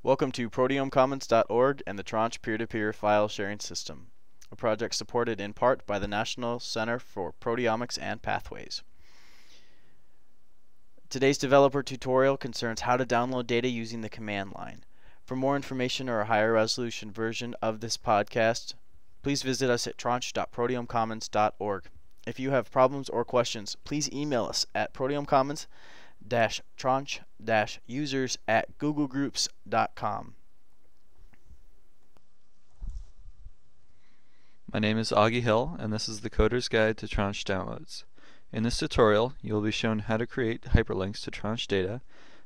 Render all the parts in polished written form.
Welcome to proteomecommons.org and the Tranche peer-to-peer file sharing system, a project supported in part by the National Center for Proteomics and Pathways. Today's developer tutorial concerns how to download data using the command line. For more information or a higher resolution version of this podcast, please visit us at tranche.proteomecommons.org. If you have problems or questions, please email us at proteomecommons-tranche-users@googlegroups.com. My name is Augie Hill, and this is the Coder's Guide to Tranche Downloads. In this tutorial, you will be shown how to create hyperlinks to Tranche data,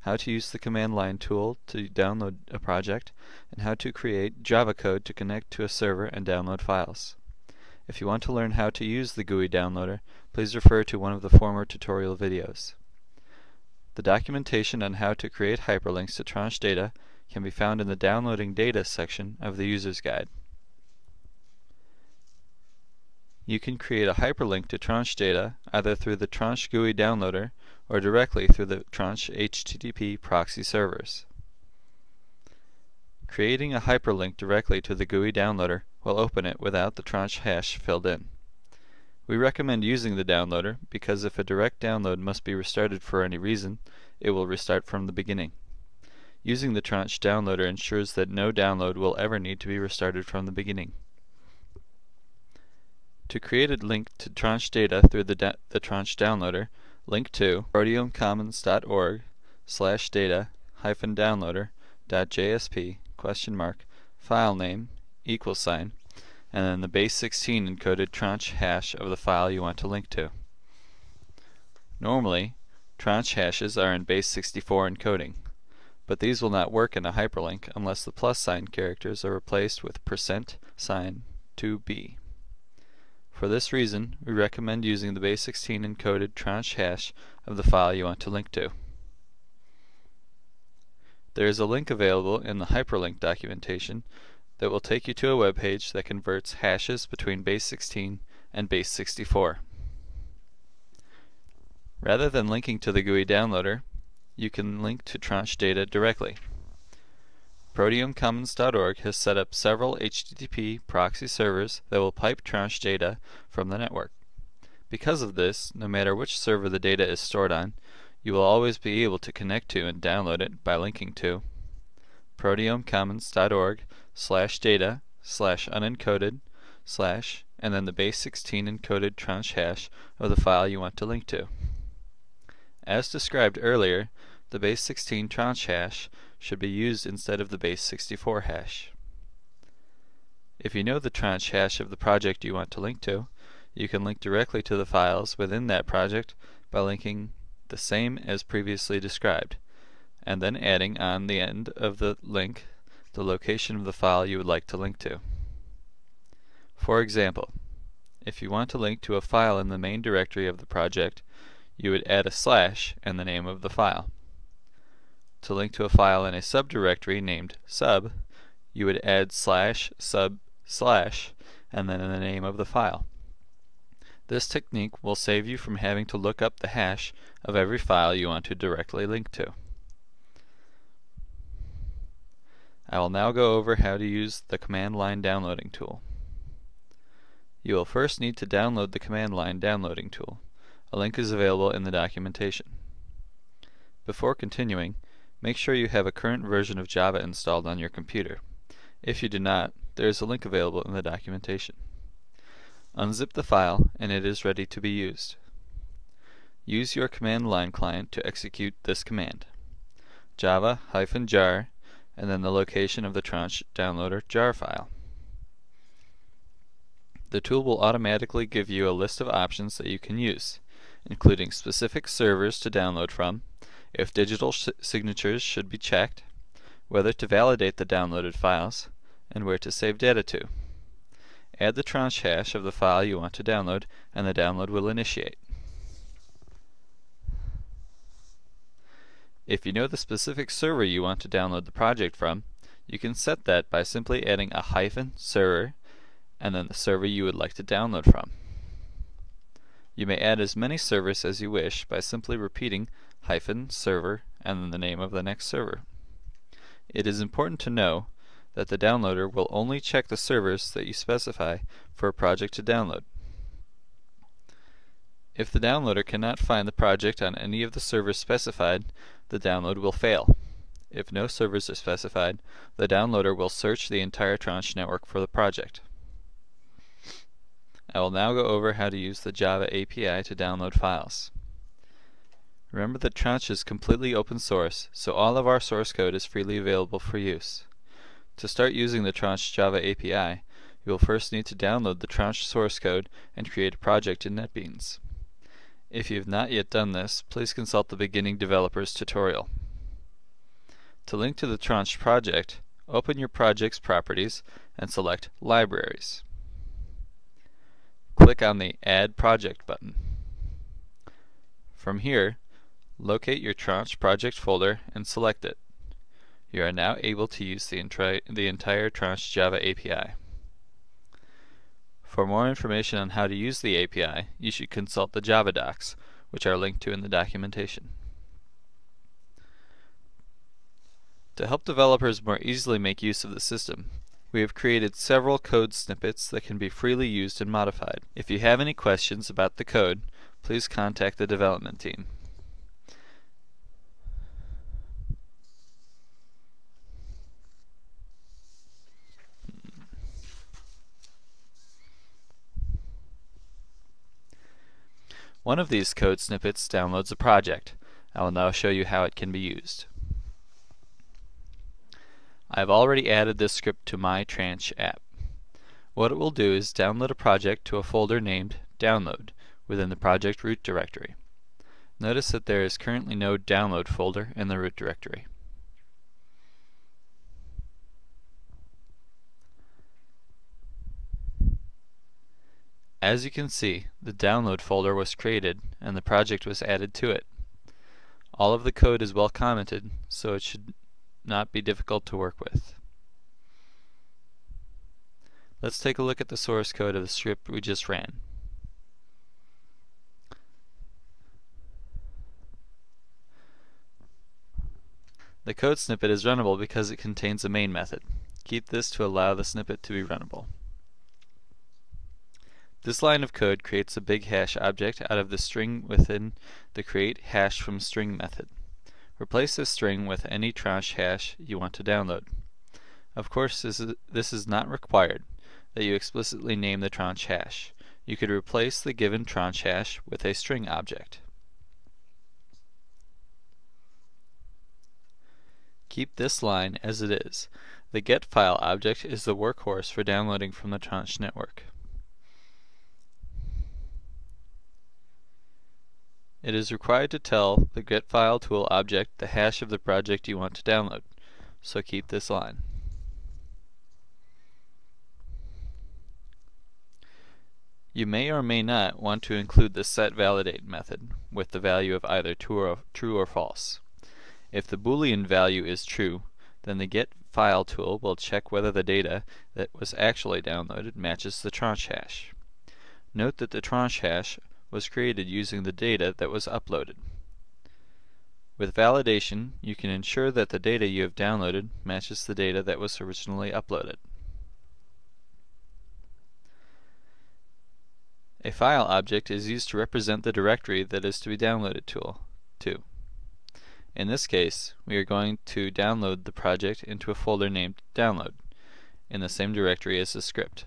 how to use the command line tool to download a project, and how to create Java code to connect to a server and download files. If you want to learn how to use the GUI downloader, please refer to one of the former tutorial videos. The documentation on how to create hyperlinks to Tranche data can be found in the Downloading Data section of the User's Guide. You can create a hyperlink to Tranche data either through the Tranche GUI downloader or directly through the Tranche HTTP proxy servers. Creating a hyperlink directly to the GUI downloader will open it without the Tranche hash filled in. We recommend using the downloader because if a direct download must be restarted for any reason, it will restart from the beginning. Using the Tranche downloader ensures that no download will ever need to be restarted from the beginning. To create a link to Tranche data through the Tranche downloader, link to proteomecommons.org/data-downloader.jsp file name =, and then the base 16 encoded Tranche hash of the file you want to link to. Normally, Tranche hashes are in base 64 encoding, but these will not work in a hyperlink unless the +sign characters are replaced with %2b. For this reason, we recommend using the base 16 encoded Tranche hash of the file you want to link to. There is a link available in the hyperlink documentation that will take you to a web page that converts hashes between base 16 and base 64. Rather than linking to the GUI downloader, you can link to Tranche data directly. proteomecommons.org has set up several HTTP proxy servers that will pipe Tranche data from the network. Because of this, no matter which server the data is stored on, you will always be able to connect to and download it by linking to proteomecommons.org/data/unencoded/ and then the base 16 encoded Tranche hash of the file you want to link to. As described earlier, the base 16 Tranche hash should be used instead of the base 64 hash. If you know the Tranche hash of the project you want to link to, you can link directly to the files within that project by linking the same as previously described, and then adding on the end of the link the location of the file you would like to link to. For example, if you want to link to a file in the main directory of the project, you would add a / and the name of the file. To link to a file in a subdirectory named sub, you would add /sub/ and then the name of the file. This technique will save you from having to look up the hash of every file you want to directly link to. I will now go over how to use the command line downloading tool. You will first need to download the command line downloading tool. A link is available in the documentation. Before continuing, make sure you have a current version of Java installed on your computer. If you do not, there is a link available in the documentation. Unzip the file and it is ready to be used. Use your command line client to execute this command: java-jar and then the location of the Tranche downloader jar file. The tool will automatically give you a list of options that you can use, including specific servers to download from, if digital signatures should be checked, whether to validate the downloaded files, and where to save data to. Add the Tranche hash of the file you want to download and the download will initiate. If you know the specific server you want to download the project from, you can set that by simply adding a -server and then the server you would like to download from. You may add as many servers as you wish by simply repeating -server and then the name of the next server. It is important to know that the downloader will only check the servers that you specify for a project to download. If the downloader cannot find the project on any of the servers specified, the download will fail. If no servers are specified, the downloader will search the entire Tranche network for the project. I will now go over how to use the Java API to download files. Remember that Tranche is completely open source, so all of our source code is freely available for use. To start using the Tranche Java API, you will first need to download the Tranche source code and create a project in NetBeans. If you have not yet done this, please consult the Beginning Developers tutorial. To link to the Tranche project, open your project's properties and select Libraries. Click on the Add Project button. From here, locate your Tranche project folder and select it. You are now able to use the entire Tranche Java API. For more information on how to use the API, you should consult the Java docs, which are linked to in the documentation. To help developers more easily make use of the system, we have created several code snippets that can be freely used and modified. If you have any questions about the code, please contact the development team. One of these code snippets downloads a project. I will now show you how it can be used. I have already added this script to my Tranche app. What it will do is download a project to a folder named Download within the project root directory. Notice that there is currently no download folder in the root directory. As you can see, the download folder was created and the project was added to it. All of the code is well commented, so it should not be difficult to work with. Let's take a look at the source code of the script we just ran. The code snippet is runnable because it contains a main method. Keep this to allow the snippet to be runnable. This line of code creates a big hash object out of the string within the create hash from string method. Replace this string with any Tranche hash you want to download. Of course, this is not required that you explicitly name the Tranche hash. You could replace the given Tranche hash with a string object. Keep this line as it is. The getFile object is the workhorse for downloading from the Tranche network. It is required to tell the getFileTool object the hash of the project you want to download, so keep this line. You may or may not want to include the setValidate method with the value of either true or false. If the Boolean value is true, then the getFileTool will check whether the data that was actually downloaded matches the Tranche hash. Note that the Tranche hash was created using the data that was uploaded. With validation, you can ensure that the data you have downloaded matches the data that was originally uploaded. A file object is used to represent the directory that is to be downloaded to. In this case, we are going to download the project into a folder named Download in the same directory as the script.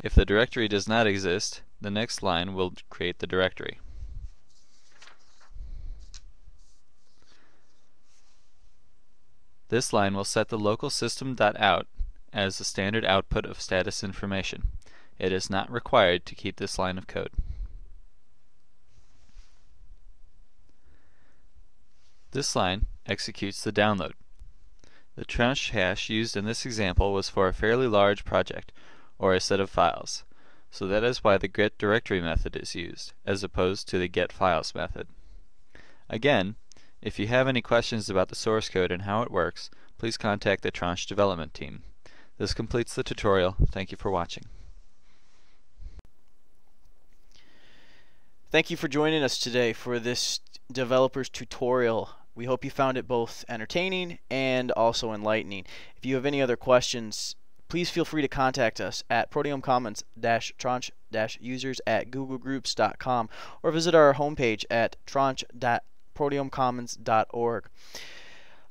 If the directory does not exist, the next line will create the directory. This line will set the local system.out as the standard output of status information. It is not required to keep this line of code. This line executes the download. The Tranche hash used in this example was for a fairly large project, or a set of files, so that is why the getDirectory method is used, as opposed to the getFiles method. Again, if you have any questions about the source code and how it works, please contact the Tranche development team. This completes the tutorial. Thank you for watching. Thank you for joining us today for this developer's tutorial We hope you found it both entertaining and also enlightening. If you have any other questions, please feel free to contact us at proteomcommons-tranche-users@googlegroups.com or visit our homepage at tranche.proteomcommons.org.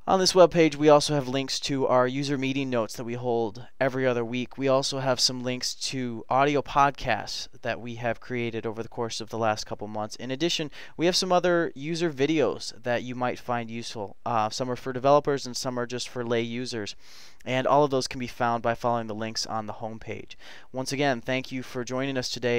On this webpage, we also have links to our user meeting notes that we hold every other week. We also have some links to audio podcasts that we have created over the course of the last couple months. In addition, we have some other user videos that you might find useful. Some are for developers and some are just for lay users. And all of those can be found by following the links on the homepage. Once again, thank you for joining us today.